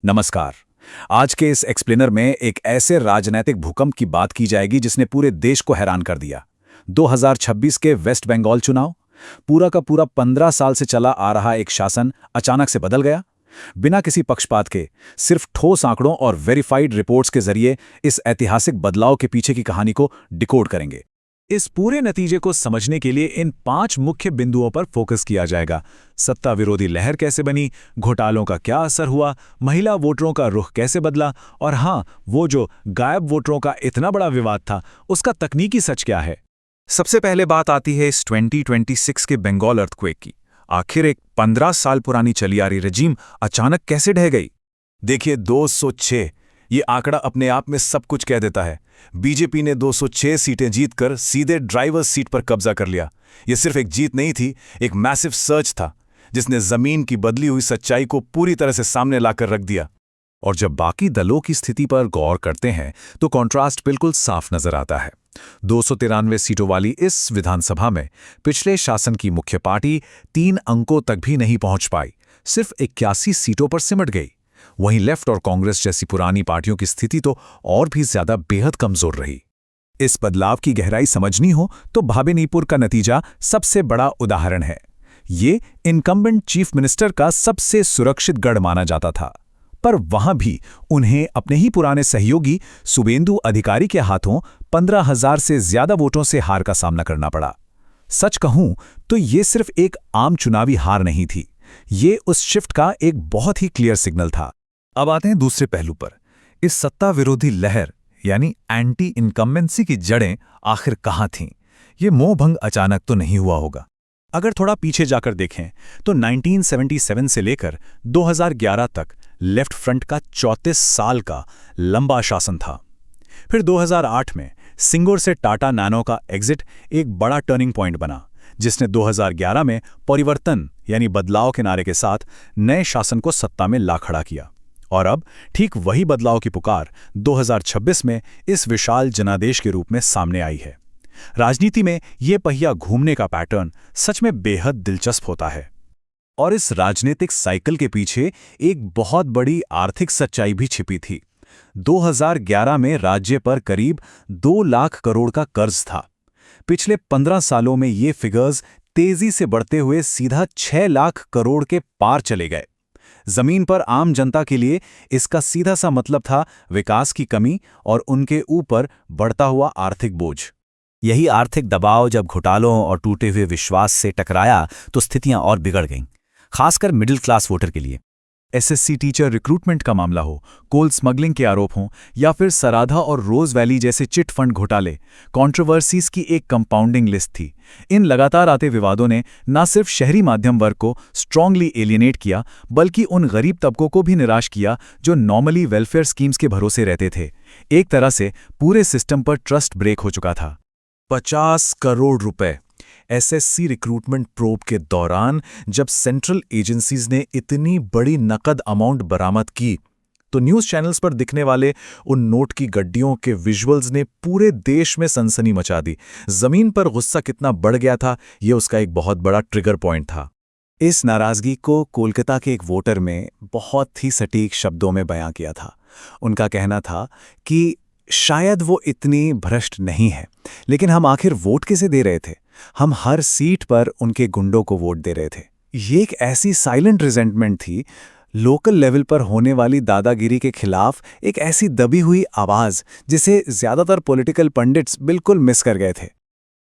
नमस्कार। आज के इस एक्सप्लेनर में एक ऐसे राजनैतिक भूकंप की बात की जाएगी जिसने पूरे देश को हैरान कर दिया। 2026 के वेस्ट बंगाल चुनाव, पूरा का पूरा 15 साल से चला आ रहा एक शासन अचानक से बदल गया। बिना किसी पक्षपात के, सिर्फ ठोस आंकड़ों और वेरीफाइड रिपोर्ट्स के जरिए इस ऐतिहासिक बदलाव के पीछे की कहानी को डिकोड करेंगे। इस पूरे नतीजे को समझने के लिए इन 5 मुख्य बिंदुओं पर फोकस किया जाएगा। सत्ता विरोधी लहर कैसे बनी, घोटालों का क्या असर हुआ, महिला वोटरों का रुख कैसे बदला, और हाँ, वो जो गायब वोटरों का इतना बड़ा विवाद था, उसका तकनीकी सच क्या है। सबसे पहले बात आती है इस 2026 के बंगाल अर्थक्वेक की। आखिर एक 15 साल पुरानी चली आ रही रजीम अचानक कैसे ढह गई? देखिए, 206 ये आंकड़ा अपने आप में सब कुछ कह देता है। बीजेपी ने 206 सीटें जीतकर सीधे ड्राइवर्स सीट पर कब्जा कर लिया। यह सिर्फ एक जीत नहीं थी, एक मैसिव सर्च था जिसने जमीन की बदली हुई सच्चाई को पूरी तरह से सामने लाकर रख दिया। और जब बाकी दलों की स्थिति पर गौर करते हैं तो कॉन्ट्रास्ट बिल्कुल साफ नजर आता है। 293 सीटों वाली इस विधानसभा में पिछले शासन की मुख्य पार्टी 3 अंकों तक भी नहीं पहुंच पाई, सिर्फ 81 सीटों पर सिमट गई। वहीं लेफ्ट और कांग्रेस जैसी पुरानी पार्टियों की स्थिति तो और भी ज्यादा बेहद कमजोर रही। इस बदलाव की गहराई समझनी हो तो भाबेनीपुर का नतीजा सबसे बड़ा उदाहरण है। ये इनकम्बेंट चीफ मिनिस्टर का सबसे सुरक्षित गढ़ माना जाता था, पर वहां भी उन्हें अपने ही पुराने सहयोगी शुभेंदु अधिकारी के हाथों 15,000 से ज्यादा वोटों से हार का सामना करना पड़ा। सच कहूं तो ये सिर्फ एक आम चुनावी हार नहीं थी, ये उस शिफ्ट का एक बहुत ही क्लियर सिग्नल था। अब आते हैं दूसरे पहलू पर। इस सत्ता विरोधी लहर यानी एंटी इनकम्बेंसी की जड़ें आखिर कहाँ थीं? ये मोहभंग अचानक तो नहीं हुआ होगा। अगर थोड़ा पीछे जाकर देखें तो 1977 से लेकर 2011 तक लेफ्ट फ्रंट का 34 साल का लंबा शासन था। फिर 2008 में सिंगूर से टाटा नैनो का एग्जिट एक बड़ा टर्निंग पॉइंट बना, जिसने 2011 में परिवर्तन यानी बदलाव के नारे के साथ नए शासन को सत्ता में ला खड़ा किया। और अब ठीक वही बदलाव की पुकार 2026 में इस विशाल जनादेश के रूप में सामने आई है। राजनीति में ये पहिया घूमने का पैटर्न सच में बेहद दिलचस्प होता है। और इस राजनीतिक साइकिल के पीछे एक बहुत बड़ी आर्थिक सच्चाई भी छिपी थी। 2011 में राज्य पर करीब 2 लाख करोड़ का कर्ज था। पिछले 15 सालों में ये फिगर्स तेजी से बढ़ते हुए सीधा 6 लाख करोड़ के पार चले गए। जमीन पर आम जनता के लिए इसका सीधा सा मतलब था विकास की कमी और उनके ऊपर बढ़ता हुआ आर्थिक बोझ। यही आर्थिक दबाव जब घोटालों और टूटे हुए विश्वास से टकराया तो स्थितियां और बिगड़ गईं, खासकर मिडिल क्लास वोटर के लिए। एसएससी टीचर रिक्रूटमेंट का मामला हो, कोल स्मगलिंग के आरोप हों, या फिर सराधा और रोज वैली जैसे चिट फंड घोटाले, कंट्रोवर्सीज की एक कंपाउंडिंग लिस्ट थी। इन लगातार आते विवादों ने न सिर्फ शहरी माध्यम वर्ग को स्ट्रांगली एलियनेट किया, बल्कि उन गरीब तबकों को भी निराश किया जो नॉर्मली वेलफेयर स्कीम्स के भरोसे रहते थे। एक तरह से पूरे सिस्टम पर ट्रस्ट ब्रेक हो चुका था। 50 करोड़ रुपए एसएससी रिक्रूटमेंट प्रोब के दौरान जब सेंट्रल एजेंसीज ने इतनी बड़ी नकद अमाउंट बरामद की तो न्यूज़ चैनल्स पर दिखने वाले उन नोट की गड्डियों के विजुअल्स ने पूरे देश में सनसनी मचा दी। जमीन पर गुस्सा कितना बढ़ गया था, ये उसका एक बहुत बड़ा ट्रिगर पॉइंट था। इस नाराजगी को कोलकाता के एक वोटर में बहुत ही सटीक शब्दों में बयां किया था। उनका कहना था कि शायद वो इतनी भ्रष्ट नहीं है, लेकिन हम आखिर वोट किसे दे रहे थे? हम हर सीट पर उनके गुंडों को वोट दे रहे थे। ये एक ऐसी साइलेंट रिजेंटमेंट थी, लोकल लेवल पर होने वाली दादागिरी के खिलाफ एक ऐसी दबी हुई आवाज जिसे ज्यादातर पॉलिटिकल पंडित्स बिल्कुल मिस कर गए थे।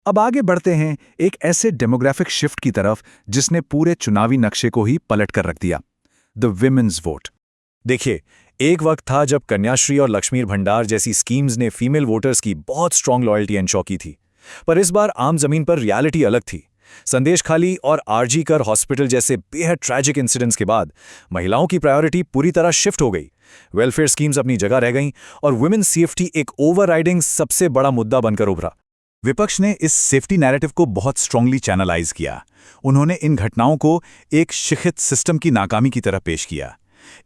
अब आगे बढ़ते हैं एक ऐसे डेमोग्राफिक शिफ्ट की तरफ जिसने पूरे चुनावी नक्शे को ही पलट कर रख दिया, द विमेन्स वोट। देखिए, एक वक्त था जब कन्याश्री और लक्ष्मीर भंडार जैसी स्कीम्स ने फीमेल वोटर्स की बहुत स्ट्रांग लॉयल्टी एंश्योर की थी, पर इस बार आम जमीन पर रियलिटी अलग थी। संदेशखाली और आरजी कर हॉस्पिटल जैसे बेहद ट्रैजिक इंसिडेंट्स के बाद महिलाओं की प्रायोरिटी पूरी तरह शिफ्ट हो गई। वेलफेयर स्कीम्स अपनी जगह रह गईं और वुमेन सेफ्टी एक ओवरराइडिंग सबसे बड़ा मुद्दा बनकर उभरा। विपक्ष ने इस सेफ्टी नैरेटिव को बहुत स्ट्रांगली चैनलाइज किया। उन्होंने इन घटनाओं को एक शिक्षित सिस्टम की नाकामी की तरह पेश किया।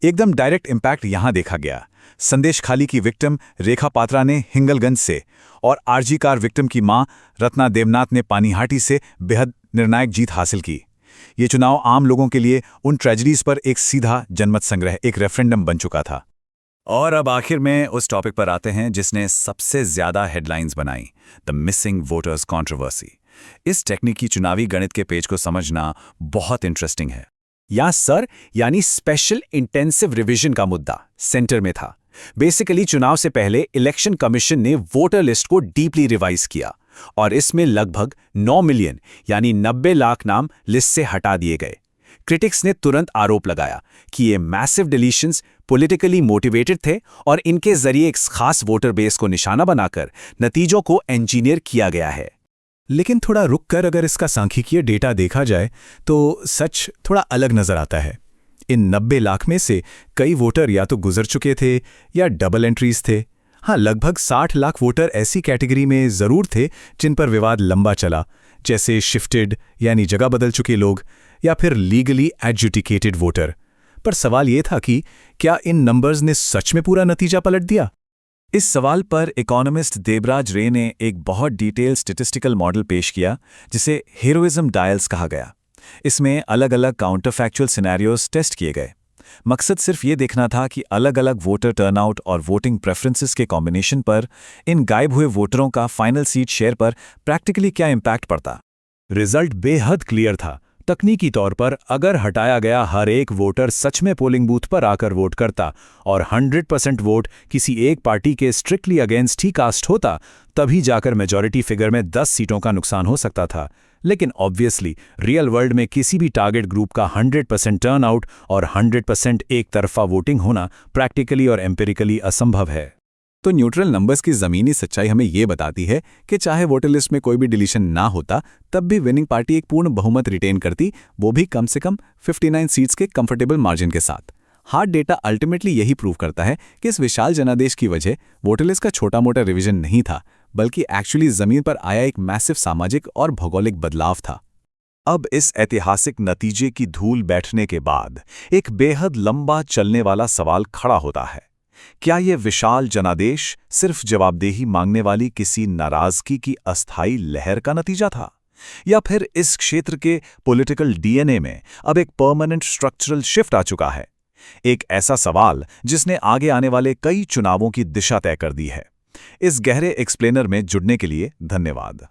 एकदम डायरेक्ट इंपैक्ट यहां देखा गया। संदेशखाली की विक्टिम रेखा पात्रा ने हिंगलगंज से और आरजी कार विक्टिम की मां रत्ना देवनाथ ने पानीहाटी से बेहद निर्णायक जीत हासिल की। ये चुनाव आम लोगों के लिए उन ट्रेजेडीज पर एक सीधा जनमत संग्रह, एक रेफरेंडम बन चुका था। और अब आखिर में उस टॉपिक पर आते हैं जिसने सबसे ज्यादा हेडलाइंस बनाई, द मिसिंग वोटर्स कंट्रोवर्सी। इस टेक्निकी चुनावी गणित के पेज को समझना बहुत इंटरेस्टिंग है। या सर, यानी स्पेशल इंटेंसिव रिवीजन का मुद्दा सेंटर में था। बेसिकली चुनाव से पहले इलेक्शन कमीशन ने वोटर लिस्ट को डीपली रिवाइज किया और इसमें लगभग 9 मिलियन यानी 90 लाख नाम लिस्ट से हटा दिए गए। क्रिटिक्स ने तुरंत आरोप लगाया कि ये मैसिव डिलीशंस पॉलिटिकली मोटिवेटेड थे और इनके जरिए एक खास वोटर बेस को निशाना बनाकर नतीजों को इंजीनियर किया गया है। लेकिन थोड़ा रुक कर अगर इसका सांख्यिकीय डेटा देखा जाए तो सच थोड़ा अलग नजर आता है। इन 90 लाख में से कई वोटर या तो गुजर चुके थे या डबल एंट्रीज थे। हाँ, लगभग 60 लाख वोटर ऐसी कैटेगरी में जरूर थे जिन पर विवाद लंबा चला, जैसे शिफ्टेड यानी जगह बदल चुके लोग या फिर लीगली एडजुडिकेटेड वोटर। पर सवाल ये था कि क्या इन नंबर्स ने सच में पूरा नतीजा पलट दिया? इस सवाल पर इकोनॉमिस्ट देबराज रे ने एक बहुत डिटेल स्टैटिस्टिकल मॉडल पेश किया जिसे हीरोइज्म डायल्स कहा गया। इसमें अलग अलग काउंटर फैक्चुअल सिनेरियोज टेस्ट किए गए। मकसद सिर्फ ये देखना था कि अलग अलग वोटर टर्नआउट और वोटिंग प्रेफरेंसेस के कॉम्बिनेशन पर इन गायब हुए वोटरों का फाइनल सीट शेयर पर प्रैक्टिकली क्या इम्पैक्ट पड़ता। रिजल्ट बेहद क्लियर था। तकनीकी तौर पर अगर हटाया गया हर एक वोटर सच में पोलिंग बूथ पर आकर वोट करता और 100% वोट किसी एक पार्टी के स्ट्रिक्टली अगेंस्ट ही कास्ट होता, तभी जाकर मेजॉरिटी फिगर में 10 सीटों का नुकसान हो सकता था। लेकिन ऑब्वियसली रियल वर्ल्ड में किसी भी टारगेट ग्रुप का 100% टर्नआउट और 100% एक तरफा वोटिंग होना प्रैक्टिकली और एम्पिरिकली असंभव है। तो न्यूट्रल नंबर्स की ज़मीनी सच्चाई हमें ये बताती है कि चाहे वोटर लिस्ट में कोई भी डिलीशन ना होता, तब भी विनिंग पार्टी एक पूर्ण बहुमत रिटेन करती, वो भी कम से कम 59 सीट्स के कंफर्टेबल मार्जिन के साथ। हार्ड डेटा अल्टीमेटली यही प्रूव करता है कि इस विशाल जनादेश की वजह वोटर लिस्ट का छोटा मोटा रिवीजन नहीं था, बल्कि एक्चुअली जमीन पर आया एक मैसिव सामाजिक और भौगोलिक बदलाव था। अब इस ऐतिहासिक नतीजे की धूल बैठने के बाद एक बेहद लंबा चलने वाला सवाल खड़ा होता है। क्या यह विशाल जनादेश सिर्फ जवाबदेही मांगने वाली किसी नाराजगी की अस्थायी लहर का नतीजा था, या फिर इस क्षेत्र के पॉलिटिकल डीएनए में अब एक परमानेंट स्ट्रक्चरल शिफ्ट आ चुका है? एक ऐसा सवाल जिसने आगे आने वाले कई चुनावों की दिशा तय कर दी है। इस गहरे एक्सप्लेनर में जुड़ने के लिए धन्यवाद।